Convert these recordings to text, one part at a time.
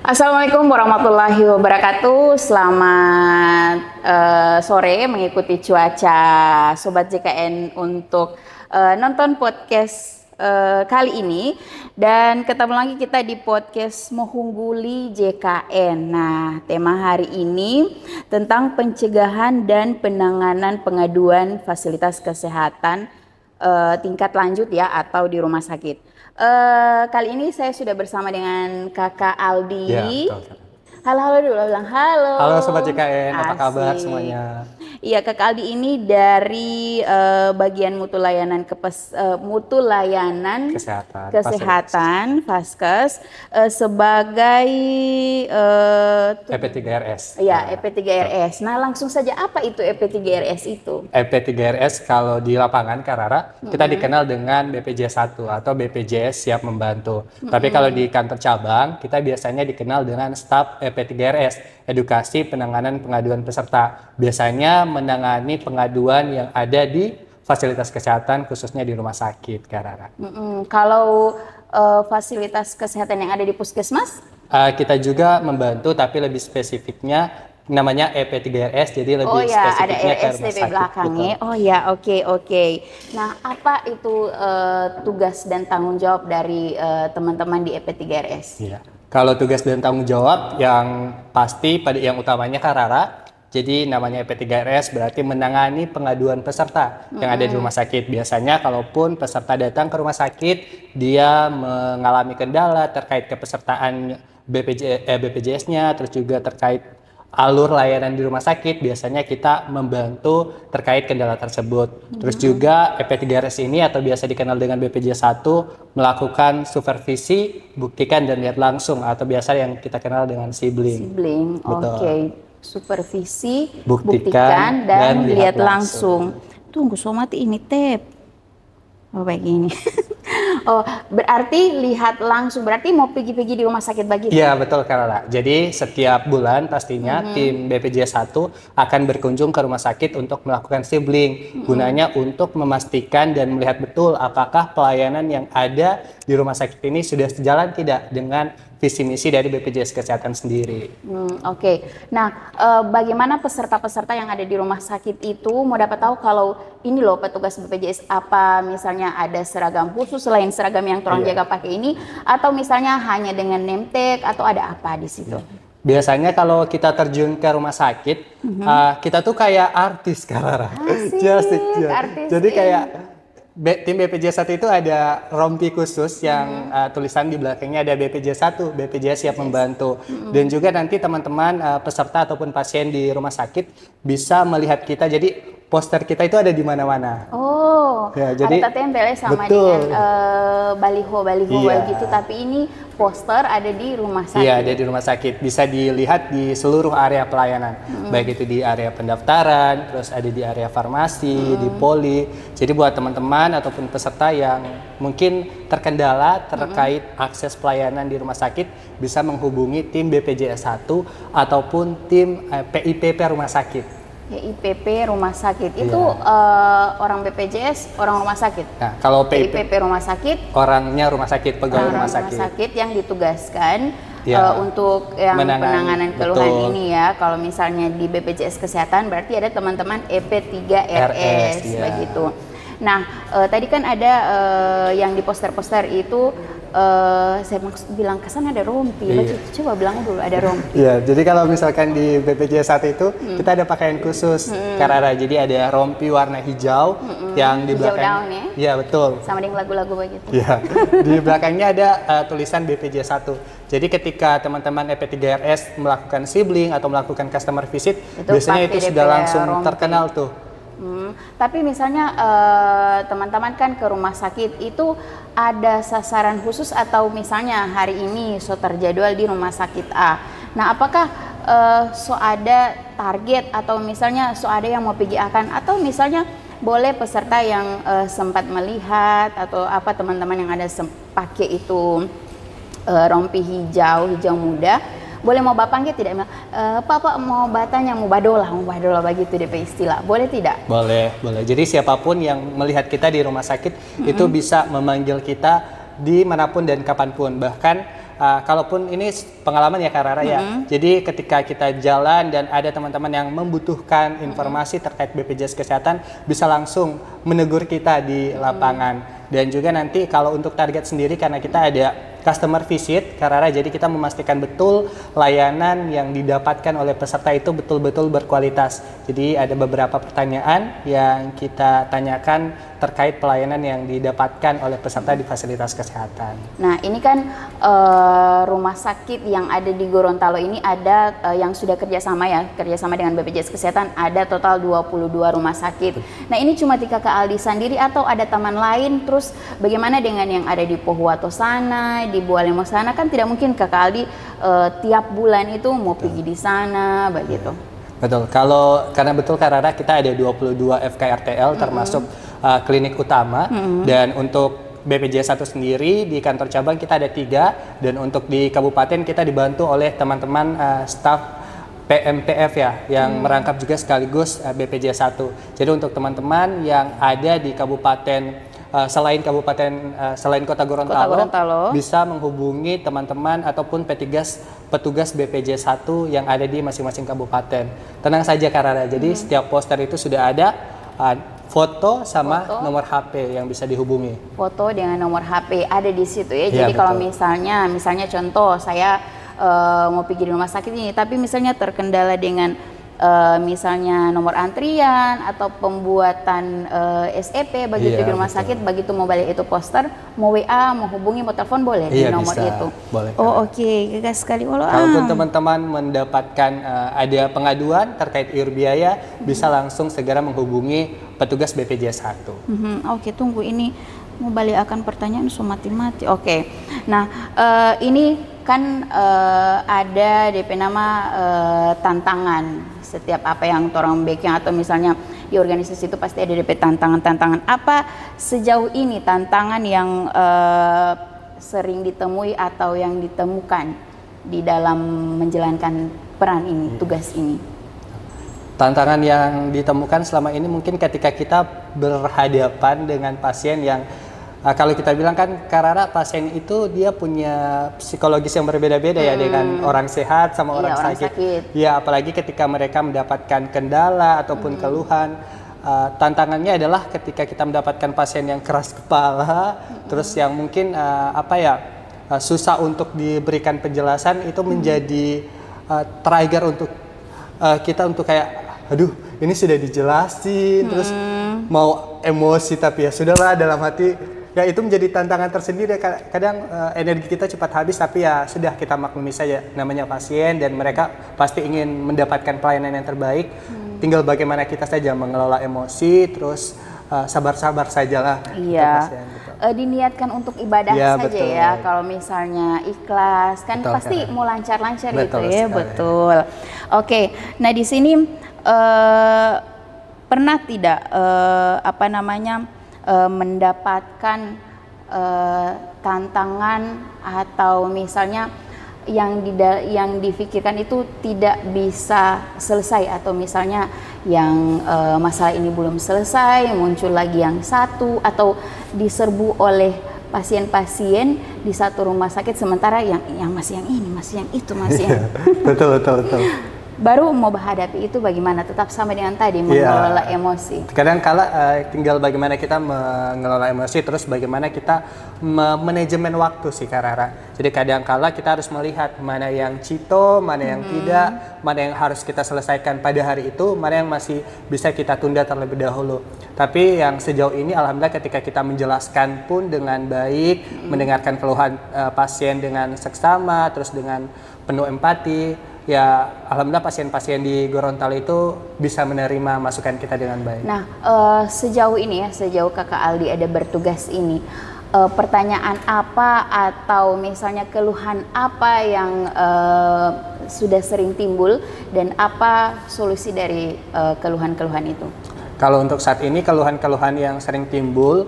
Assalamualaikum warahmatullahi wabarakatuh. Selamat sore mengikuti cuaca Sobat JKN untuk nonton podcast kali ini. Dan ketemu lagi kita di podcast Mohungguli JKN. Nah, tema hari ini tentang pencegahan dan penanganan pengaduan fasilitas kesehatan tingkat lanjut ya atau di rumah sakit. Kali ini saya sudah bersama dengan Kakak Aldi. Ya, betul. Halo dulu, bilang halo. Halo Sobat JKN, apa kabar semuanya? Iya, Kakak Aldi ini dari bagian mutu layanan kesehatan Faskes sebagai EP3RS. Iya, EP3RS. Nah, langsung saja apa itu EP3RS itu? EP3RS kalau di lapangan Kak Rara, kita dikenal dengan BPJS 1 atau BPJS siap membantu. Tapi kalau di kantor cabang, kita biasanya dikenal dengan staf EP3RS, edukasi penanganan pengaduan peserta. Biasanya menangani pengaduan yang ada di fasilitas kesehatan khususnya di rumah sakit, Kak Rara. Kalau fasilitas kesehatan yang ada di puskesmas? Kita juga membantu, tapi lebih spesifiknya namanya EP3RS, jadi lebih spesifiknya ke rumah sakit. Belakangnya. Oh ya, oke. Nah, apa itu tugas dan tanggung jawab dari teman-teman di EP3RS? Iya. Kalau tugas dan tanggung jawab yang pasti pada yang utamanya Kak Rara, jadi namanya EP3RS berarti menangani pengaduan peserta yang ada di rumah sakit. Biasanya kalaupun peserta datang ke rumah sakit, dia mengalami kendala terkait kepesertaan BPJS-nya, terus juga terkait alur layanan di rumah sakit, biasanya kita membantu terkait kendala tersebut. Terus juga EP3RS ini atau biasa dikenal dengan BPJS 1 melakukan supervisi, buktikan dan lihat langsung atau biasa yang kita kenal dengan sibling. Oke. Supervisi, buktikan dan lihat langsung. Tunggu, somati ini tep. Oh, baik ini. Oh, berarti lihat langsung, berarti mau pergi-pergi di rumah sakit begitu? Iya, betul Kak Rara. Jadi setiap bulan pastinya tim BPJS 1 akan berkunjung ke rumah sakit untuk melakukan sibling. Gunanya untuk memastikan dan melihat betul apakah pelayanan yang ada di rumah sakit ini sudah sejalan tidak dengan visi misi dari BPJS Kesehatan sendiri. Oke. Nah, bagaimana peserta-peserta yang ada di rumah sakit itu mau dapat tahu kalau ini loh petugas BPJS apa, misalnya ada seragam khusus selain seragam yang tolong jaga pakai ini, atau misalnya hanya dengan name tag atau ada apa di situ? Biasanya kalau kita terjun ke rumah sakit, kita tuh kayak artis Kak Rara. Jadi kayak tim BPJS 1 itu ada rompi khusus yang tulisan di belakangnya ada BPJS 1, BPJS siap membantu. Dan juga nanti teman-teman peserta ataupun pasien di rumah sakit bisa melihat kita, jadi poster kita itu ada di mana-mana. Oh, ya, jadi ada tempel sama dengan baliho gitu, tapi ini poster ada di rumah sakit. Iya, ada di rumah sakit. Bisa dilihat di seluruh area pelayanan. Baik itu di area pendaftaran, terus ada di area farmasi, di poli. Jadi buat teman-teman ataupun peserta yang mungkin terkendala terkait akses pelayanan di rumah sakit, bisa menghubungi tim BPJS 1 ataupun tim PIPP rumah sakit. PIPP rumah sakit itu orang BPJS, orang rumah sakit. Nah, kalau PIPP rumah sakit, orangnya rumah sakit, pegawai rumah sakit yang ditugaskan untuk yang penanganan keluhan ini ya. Kalau misalnya di BPJS Kesehatan berarti ada teman-teman EP3RS begitu. Nah, tadi kan ada yang di poster-poster itu saya maksud bilang kesan ada rompi. Coba bilang dulu ada rompi. Iya, jadi kalau misalkan di BPJS 1 itu kita ada pakaian khusus Kak Rara. Jadi ada rompi warna hijau yang di belakang. Hijau daun ya? Iya, betul. Sama dengan lagu-lagu begitu. Iya. Di belakangnya ada tulisan BPJS 1. Jadi ketika teman-teman EP3RS melakukan sibling atau melakukan customer visit, biasanya itu sudah langsung terkenal tuh. Tapi misalnya teman-teman kan ke rumah sakit itu ada sasaran khusus atau misalnya hari ini terjadwal di rumah sakit A. Nah, apakah ada target atau misalnya ada yang mau pergi akan, atau misalnya boleh peserta yang sempat melihat atau apa teman-teman yang ada pakai itu rompi hijau muda, boleh mau bapak gitu tidak? Pak mau batanya mau badola begitu DP istilah. Boleh tidak? Boleh. Jadi siapapun yang melihat kita di rumah sakit itu bisa memanggil kita dimanapun dan kapanpun. Bahkan kalaupun ini pengalaman ya Kak Rara ya. Jadi ketika kita jalan dan ada teman-teman yang membutuhkan informasi terkait BPJS Kesehatan, bisa langsung menegur kita di lapangan. Dan juga nanti kalau untuk target sendiri, karena kita ada customer visit Kak Rara, jadi kita memastikan betul layanan yang didapatkan oleh peserta itu betul-betul berkualitas. Jadi ada beberapa pertanyaan yang kita tanyakan terkait pelayanan yang didapatkan oleh peserta di fasilitas kesehatan. Nah, ini kan rumah sakit yang ada di Gorontalo ini ada yang sudah kerjasama dengan BPJS Kesehatan, ada total 22 rumah sakit. Nah, ini cuma di Kakak Aldi sendiri atau ada teman lain? Terus bagaimana dengan yang ada di Pohuwato sana, di Bualemo sana? Kan tidak mungkin Kakak Aldi tiap bulan itu mau pergi di sana begitu. Betul, karena betul Kak Rara, kita ada 22 FKRTL termasuk klinik utama, dan untuk BPJS 1 sendiri di kantor cabang kita ada 3, dan untuk di kabupaten kita dibantu oleh teman-teman staf PMPF ya, yang merangkap juga sekaligus BPJS 1. Jadi untuk teman-teman yang ada di kabupaten selain Kota Gorontalo, bisa menghubungi teman-teman ataupun petugas BPJS 1 yang ada di masing-masing kabupaten. Tenang saja Kak Rara, jadi setiap poster itu sudah ada foto sama nomor HP yang bisa dihubungi. Foto dengan nomor HP ada di situ ya. Jadi kalau misalnya contoh saya mau pergi di rumah sakit ini, tapi misalnya terkendala dengan misalnya nomor antrian atau pembuatan SEP begitu di rumah sakit, begitu mau balik itu poster, mau WA, mau hubungi, mau telepon boleh di nomor bisa, itu. Boleh, oh oke, gagas sekali. Kalaupun teman-teman mendapatkan ada pengaduan terkait iur biaya, bisa langsung segera menghubungi petugas BPJS 1. Oke, tunggu ini mau balik akan pertanyaan mati-mati. Oke. Nah, ini kan ada DP nama tantangan. Setiap apa yang orang bikin atau misalnya di organisasi itu pasti ada DP tantangan. Apa sejauh ini tantangan yang sering ditemui atau yang ditemukan di dalam menjalankan peran ini, tugas ini? Tantangan yang ditemukan selama ini mungkin ketika kita berhadapan dengan pasien yang kalau kita bilang kan Kak Rara, pasien itu dia punya psikologis yang berbeda-beda ya, dengan orang sehat sama orang sakit. Ya, apalagi ketika mereka mendapatkan kendala ataupun keluhan. Tantangannya adalah ketika kita mendapatkan pasien yang keras kepala, terus yang mungkin susah untuk diberikan penjelasan, itu menjadi trigger untuk kita untuk kayak, aduh ini sudah dijelasin, terus mau emosi tapi ya sudahlah dalam hati. Ya itu menjadi tantangan tersendiri. Kadang energi kita cepat habis, tapi ya sudah, kita maklumi saja, namanya pasien dan mereka pasti ingin mendapatkan pelayanan yang terbaik. Tinggal bagaimana kita saja mengelola emosi, terus sabar-sabar sajalah. Iya. Pasien, gitu. Diniatkan untuk ibadah ya, saja betul. Ya. Kalau misalnya ikhlas kan betul, pasti mau lancar-lancar gitu ya. Sekali. Betul. Oke. Nah di sini pernah tidak mendapatkan tantangan atau misalnya yang difikirkan itu tidak bisa selesai, atau misalnya yang masalah ini belum selesai, muncul lagi yang satu, atau diserbu oleh pasien-pasien di satu rumah sakit, sementara yang masih yang ini, masih yang itu, masih yang betul. Baru mau menghadapi itu bagaimana tetap sama dengan tadi mengelola emosi. Kadang kala tinggal bagaimana kita mengelola emosi, terus bagaimana kita manajemen waktu sih Kak Rara. Jadi kadang kala kita harus melihat mana yang cito, mana yang tidak, mana yang harus kita selesaikan pada hari itu, mana yang masih bisa kita tunda terlebih dahulu. Tapi yang sejauh ini alhamdulillah ketika kita menjelaskan pun dengan baik, mendengarkan keluhan pasien dengan seksama, terus dengan penuh empati, ya alhamdulillah pasien-pasien di Gorontalo itu bisa menerima masukan kita dengan baik. Nah, sejauh ini ya, sejauh Kakak Aldi ada bertugas ini, pertanyaan apa atau misalnya keluhan apa yang sudah sering timbul dan apa solusi dari keluhan-keluhan itu? Kalau untuk saat ini keluhan-keluhan yang sering timbul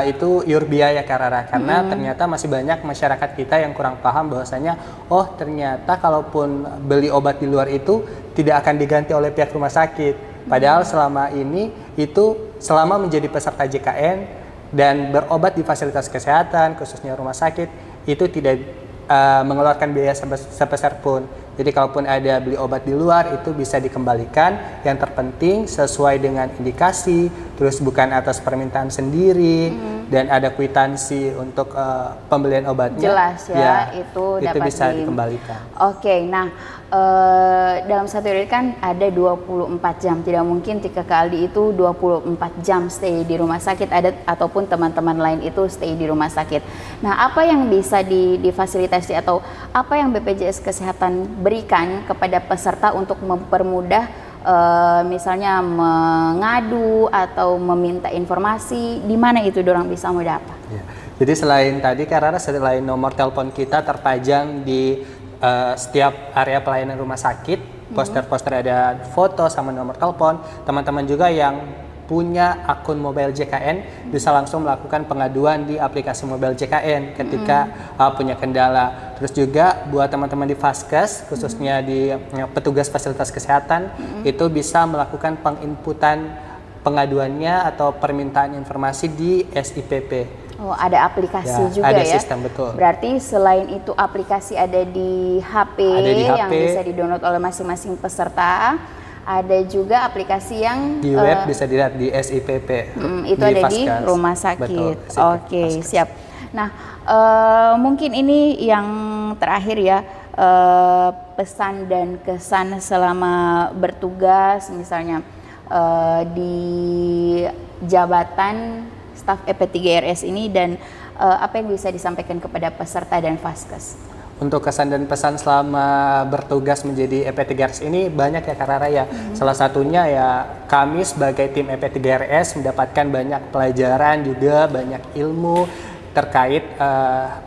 itu iur biaya Kak Rara, karena ternyata masih banyak masyarakat kita yang kurang paham bahwasanya oh ternyata kalaupun beli obat di luar itu tidak akan diganti oleh pihak rumah sakit. Padahal selama ini itu selama menjadi peserta JKN dan berobat di fasilitas kesehatan khususnya rumah sakit itu tidak mengeluarkan biaya sebesar pun. Jadi kalaupun ada beli obat di luar itu bisa dikembalikan. Yang terpenting sesuai dengan indikasi, terus bukan atas permintaan sendiri, dan ada kwitansi untuk pembelian obatnya. Jelas ya, itu dapat bisa dikembalikan. Oke, nah dalam satu hari kan ada 24 jam. Tidak mungkin Tika Aldi itu 24 jam stay di rumah sakit, ada ataupun teman-teman lain itu stay di rumah sakit. Nah, apa yang bisa difasilitasi atau apa yang BPJS Kesehatan berikan kepada peserta untuk mempermudah misalnya mengadu atau meminta informasi, di mana itu dorang bisa mendapat? Ya. Jadi selain tadi karena selain nomor telepon kita terpajang di setiap area pelayanan rumah sakit, poster-poster ada foto sama nomor telepon. Teman-teman juga yang punya akun mobile JKN bisa langsung melakukan pengaduan di aplikasi mobile JKN ketika punya kendala. Terus juga buat teman-teman di Vaskes, khususnya di petugas fasilitas kesehatan, itu bisa melakukan penginputan pengaduannya atau permintaan informasi di SIPP. Oh, ada aplikasi juga ada ya? Sistem, betul. Berarti selain itu aplikasi ada di HP, yang bisa di-download oleh masing-masing peserta. Ada juga aplikasi yang di web bisa dilihat di SIPP. Itu di ada Vaskes. di rumah sakit. Oke, Vaskes. siap. Nah, mungkin ini yang terakhir ya, pesan dan kesan selama bertugas, misalnya di jabatan staf EP3RS ini, dan apa yang bisa disampaikan kepada peserta dan Vaskes? Untuk kesan dan pesan selama bertugas menjadi EP3RS ini banyak ya Kak Rara ya. Salah satunya ya kami sebagai tim EP3RS mendapatkan banyak pelajaran juga, banyak ilmu terkait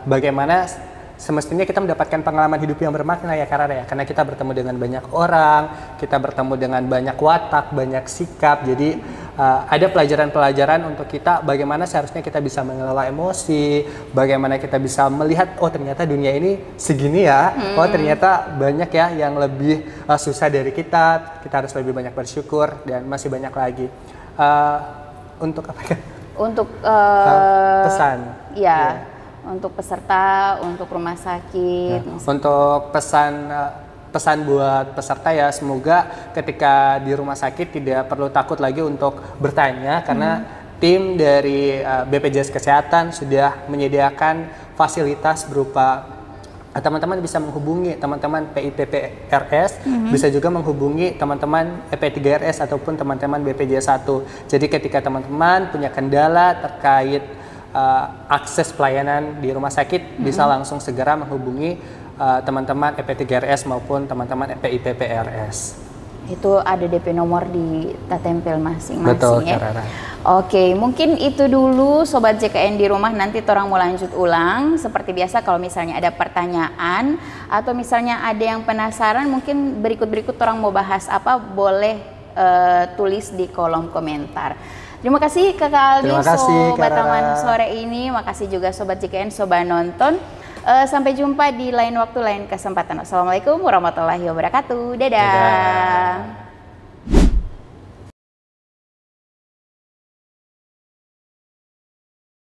bagaimana semestinya kita mendapatkan pengalaman hidup yang bermakna ya Kak Rara ya. Karena kita bertemu dengan banyak orang, kita bertemu dengan banyak watak, banyak sikap. Jadi ada pelajaran-pelajaran untuk kita bagaimana seharusnya kita bisa mengelola emosi, bagaimana kita bisa melihat oh ternyata dunia ini segini ya, oh ternyata banyak ya yang lebih susah dari kita harus lebih banyak bersyukur dan masih banyak lagi. Untuk apa ya? Untuk pesan. Ya. Untuk peserta, untuk rumah sakit. Untuk pesan buat peserta ya, semoga ketika di rumah sakit tidak perlu takut lagi untuk bertanya karena tim dari BPJS Kesehatan sudah menyediakan fasilitas berupa teman-teman bisa menghubungi teman-teman PIPPRS, bisa juga menghubungi teman-teman EP3RS ataupun teman-teman BPJS 1. Jadi ketika teman-teman punya kendala terkait akses pelayanan di rumah sakit, bisa langsung segera menghubungi teman-teman EP3RS maupun teman-teman PIPPRS. Itu ada DP nomor di tempel masing-masing. Betul, ya. Karara. Oke, mungkin itu dulu Sobat JKN di rumah, nanti orang mau lanjut ulang. Seperti biasa kalau misalnya ada pertanyaan atau misalnya ada yang penasaran mungkin berikut-berikut orang mau bahas apa, boleh tulis di kolom komentar. Terima kasih Kakak Aldi, Sobat Taman sore ini. Makasih juga Sobat JKN, Sobat nonton. Sampai jumpa di lain waktu, lain kesempatan. Assalamualaikum warahmatullahi wabarakatuh. Dadah.